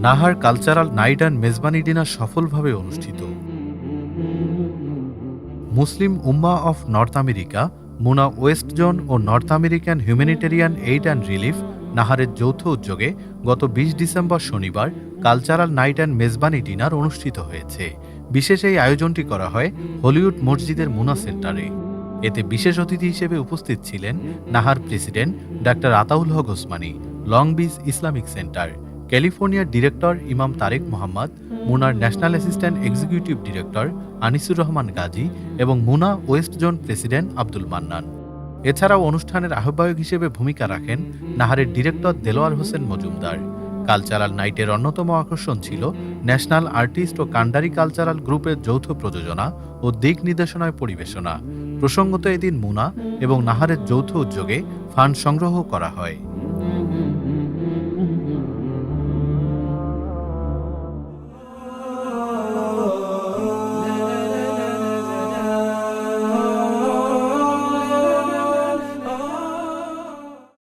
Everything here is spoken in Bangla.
Nahar cultural night and Mezbani dinner সফলভাবে অনুষ্ঠিত। Muslim Ummah of North America, MUNA West Zone ও North American Humanitarian Aid and Relief নাহারের যৌথ উদ্যোগে গত ২০ ডিসেম্বর শনিবার cultural night and Mezbani dinner অনুষ্ঠিত হয়েছে। বিশেষ এই আয়োজনটি করা হয় হলিউড মসজিদের মুনা সেন্টারে। এতে বিশেষ অতিথি হিসেবে উপস্থিত ছিলেন NAHAR president doctor Ataul Haque Osmani, Long Beach Islamic Center, ক্যালিফোর্নিয়ার ডিরেক্টর ইমাম তারেক মোহাম্মদ, মুনার national assistant executive director Anisur Rahman Gazi এবং MUNA West Zone president Abdul Mannan. এছাড়াও অনুষ্ঠানের আহ্বায়ক হিসেবে ভূমিকা রাখেন নাহারের ডিরেক্টর দেলোয়ার হোসেন মজুমদার। কালচারাল নাইটের অন্যতম আকর্ষণ ছিল ন্যাশনাল আর্টিস্ট ও কান্ডারি কালচারাল গ্রুপের যৌথ প্রযোজনা ও দিক নির্দেশনায় পরিবেশনা। প্রসঙ্গত এদিন মুনা এবং নাহারের যৌথ উদ্যোগে ফান্ড সংগ্রহ করা হয়।